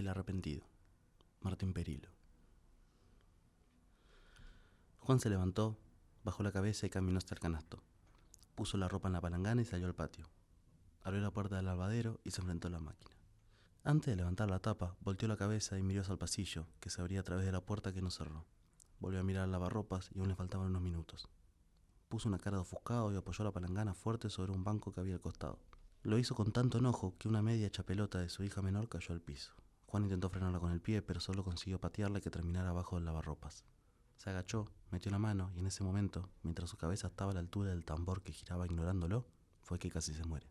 El arrepentido. Martín Perillo. Juan se levantó, bajó la cabeza y caminó hasta el canasto. Puso la ropa en la palangana y salió al patio. Abrió la puerta del lavadero y se enfrentó a la máquina. Antes de levantar la tapa, volteó la cabeza y miró hacia el pasillo, que se abría a través de la puerta que no cerró. Volvió a mirar al lavarropas y aún le faltaban unos minutos. Puso una cara de ofuscado y apoyó la palangana fuerte sobre un banco que había al costado. Lo hizo con tanto enojo que una media hecha pelota de su hija menor cayó al piso. Juan intentó frenarla con el pie, pero solo consiguió patearla y que terminara abajo del lavarropas. Se agachó, metió la mano y en ese momento, mientras su cabeza estaba a la altura del tambor que giraba ignorándolo, fue que casi se muere.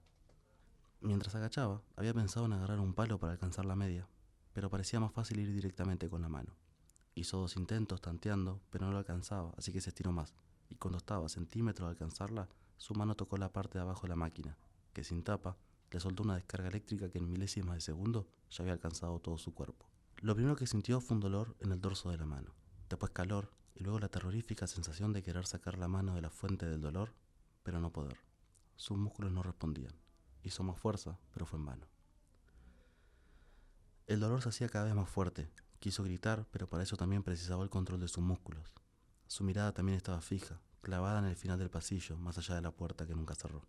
Mientras agachaba, había pensado en agarrar un palo para alcanzar la media, pero parecía más fácil ir directamente con la mano. Hizo 2 intentos tanteando, pero no lo alcanzaba, así que se estiró más, y cuando estaba a centímetros de alcanzarla, su mano tocó la parte de abajo de la máquina, que sin tapa, le soltó una descarga eléctrica que en milésimas de segundo ya había alcanzado todo su cuerpo. Lo primero que sintió fue un dolor en el dorso de la mano, después calor y luego la terrorífica sensación de querer sacar la mano de la fuente del dolor, pero no poder. Sus músculos no respondían. Hizo más fuerza, pero fue en vano. El dolor se hacía cada vez más fuerte. Quiso gritar, pero para eso también precisaba el control de sus músculos. Su mirada también estaba fija, clavada en el final del pasillo, más allá de la puerta que nunca cerró.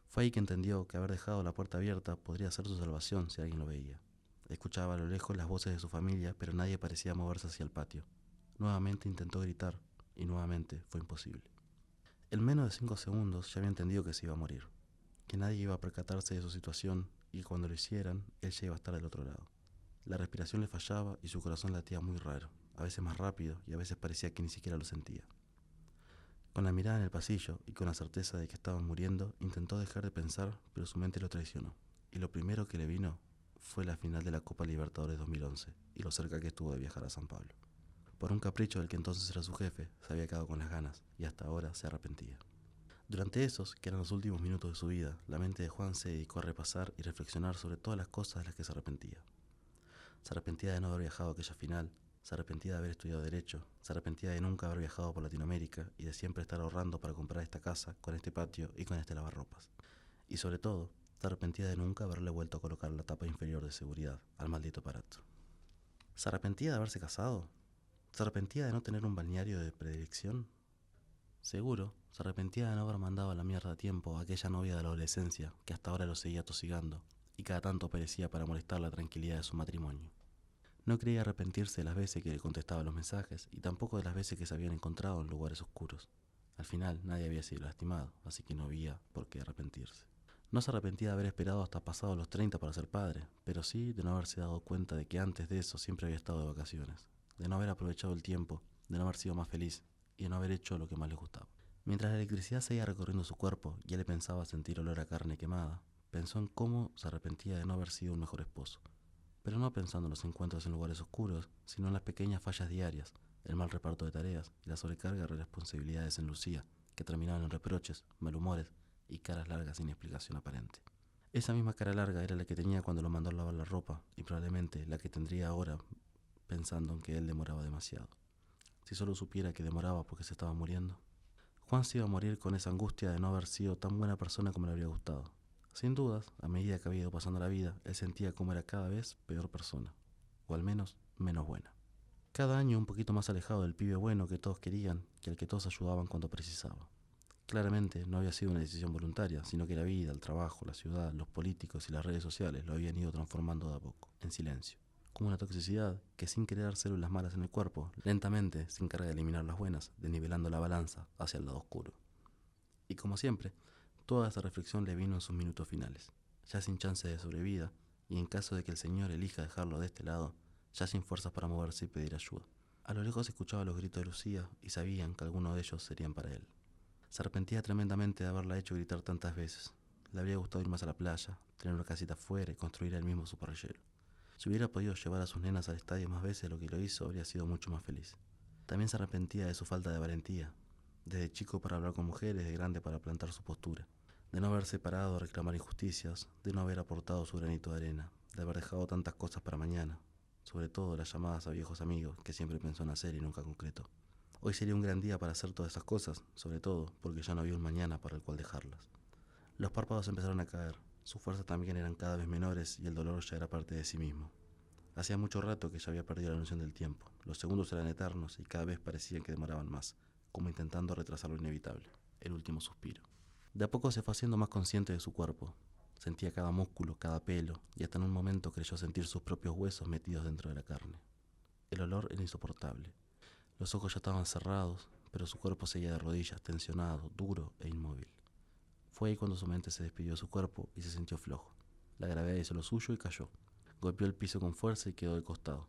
Fue ahí que entendió que haber dejado la puerta abierta podría ser su salvación si alguien lo veía. Escuchaba a lo lejos las voces de su familia, pero nadie parecía moverse hacia el patio. Nuevamente intentó gritar, y nuevamente fue imposible. En menos de 5 segundos ya había entendido que se iba a morir, que nadie iba a percatarse de su situación y que cuando lo hicieran, él ya iba a estar del otro lado. La respiración le fallaba y su corazón latía muy raro, a veces más rápido y a veces parecía que ni siquiera lo sentía. Con la mirada en el pasillo y con la certeza de que estaba muriendo, intentó dejar de pensar, pero su mente lo traicionó. Y lo primero que le vino fue la final de la Copa Libertadores 2011 y lo cerca que estuvo de viajar a San Pablo. Por un capricho del que entonces era su jefe, se había quedado con las ganas y hasta ahora se arrepentía. Durante esos, que eran los últimos minutos de su vida, la mente de Juan se dedicó a repasar y reflexionar sobre todas las cosas de las que se arrepentía. Se arrepentía de no haber viajado a aquella final, se arrepentía de haber estudiado Derecho, se arrepentía de nunca haber viajado por Latinoamérica y de siempre estar ahorrando para comprar esta casa, con este patio y con este lavarropas. Y sobre todo, se arrepentía de nunca haberle vuelto a colocar la tapa inferior de seguridad al maldito aparato. ¿Se arrepentía de haberse casado? ¿Se arrepentía de no tener un balneario de predilección? Seguro, se arrepentía de no haber mandado a la mierda a tiempo a aquella novia de la adolescencia que hasta ahora lo seguía tosigando y cada tanto aparecía para molestar la tranquilidad de su matrimonio. No creía arrepentirse de las veces que le contestaba los mensajes y tampoco de las veces que se habían encontrado en lugares oscuros. Al final nadie había sido lastimado, así que no había por qué arrepentirse. No se arrepentía de haber esperado hasta pasados los 30 para ser padre, pero sí de no haberse dado cuenta de que antes de eso siempre había estado de vacaciones, de no haber aprovechado el tiempo, de no haber sido más feliz y de no haber hecho lo que más le gustaba. Mientras la electricidad seguía recorriendo su cuerpo y él pensaba sentir olor a carne quemada, pensó en cómo se arrepentía de no haber sido un mejor esposo. Pero no pensando en los encuentros en lugares oscuros, sino en las pequeñas fallas diarias, el mal reparto de tareas y la sobrecarga de responsabilidades en Lucía, que terminaban en reproches, malhumores y caras largas sin explicación aparente. Esa misma cara larga era la que tenía cuando lo mandó a lavar la ropa y probablemente la que tendría ahora pensando en que él demoraba demasiado. Si solo supiera que demoraba porque se estaba muriendo. Juan se iba a morir con esa angustia de no haber sido tan buena persona como le habría gustado. Sin dudas, a medida que había ido pasando la vida, él sentía como era cada vez peor persona, o al menos menos buena. Cada año un poquito más alejado del pibe bueno que todos querían, que al que todos ayudaban cuando precisaba. Claramente no había sido una decisión voluntaria, sino que la vida, el trabajo, la ciudad, los políticos y las redes sociales lo habían ido transformando de a poco, en silencio. Como una toxicidad que sin crear células malas en el cuerpo, lentamente se encarga de eliminar las buenas, desnivelando la balanza hacia el lado oscuro. Y como siempre, toda esa reflexión le vino en sus minutos finales, ya sin chance de sobrevida, y en caso de que el Señor elija dejarlo de este lado, ya sin fuerzas para moverse y pedir ayuda. A lo lejos escuchaba los gritos de Lucía y sabían que algunos de ellos serían para él. Se arrepentía tremendamente de haberla hecho gritar tantas veces. Le habría gustado ir más a la playa, tener una casita afuera y construir él mismo su parrillero. Si hubiera podido llevar a sus nenas al estadio más veces de lo que lo hizo, habría sido mucho más feliz. También se arrepentía de su falta de valentía, desde chico para hablar con mujeres, de grande para plantar su postura, de no haberse parado a reclamar injusticias, de no haber aportado su granito de arena, de haber dejado tantas cosas para mañana, sobre todo las llamadas a viejos amigos que siempre pensó en hacer y nunca concretó. Hoy sería un gran día para hacer todas esas cosas, sobre todo porque ya no había un mañana para el cual dejarlas. Los párpados empezaron a caer, sus fuerzas también eran cada vez menores y el dolor ya era parte de sí mismo. Hacía mucho rato que ya había perdido la noción del tiempo. Los segundos eran eternos y cada vez parecían que demoraban más, como intentando retrasar lo inevitable, el último suspiro. De a poco se fue haciendo más consciente de su cuerpo. Sentía cada músculo, cada pelo, y hasta en un momento creyó sentir sus propios huesos metidos dentro de la carne. El olor era insoportable. Los ojos ya estaban cerrados, pero su cuerpo seguía de rodillas, tensionado, duro e inmóvil. Fue ahí cuando su mente se despidió de su cuerpo y se sintió flojo. La gravedad hizo lo suyo y cayó. Golpeó el piso con fuerza y quedó de costado.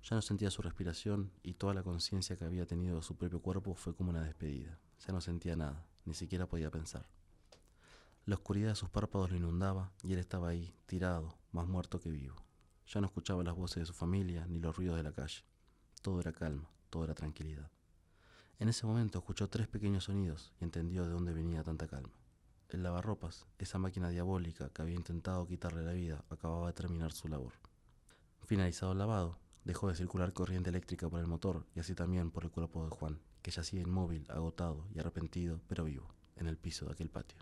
Ya no sentía su respiración y toda la conciencia que había tenido de su propio cuerpo fue como una despedida. Ya no sentía nada, ni siquiera podía pensar. La oscuridad de sus párpados lo inundaba y él estaba ahí, tirado, más muerto que vivo. Ya no escuchaba las voces de su familia ni los ruidos de la calle. Todo era calma, todo era tranquilidad. En ese momento escuchó 3 pequeños sonidos y entendió de dónde venía tanta calma. El lavarropas, esa máquina diabólica que había intentado quitarle la vida, acababa de terminar su labor. Finalizado el lavado, dejó de circular corriente eléctrica por el motor y así también por el cuerpo de Juan, que yacía inmóvil, agotado y arrepentido, pero vivo, en el piso de aquel patio.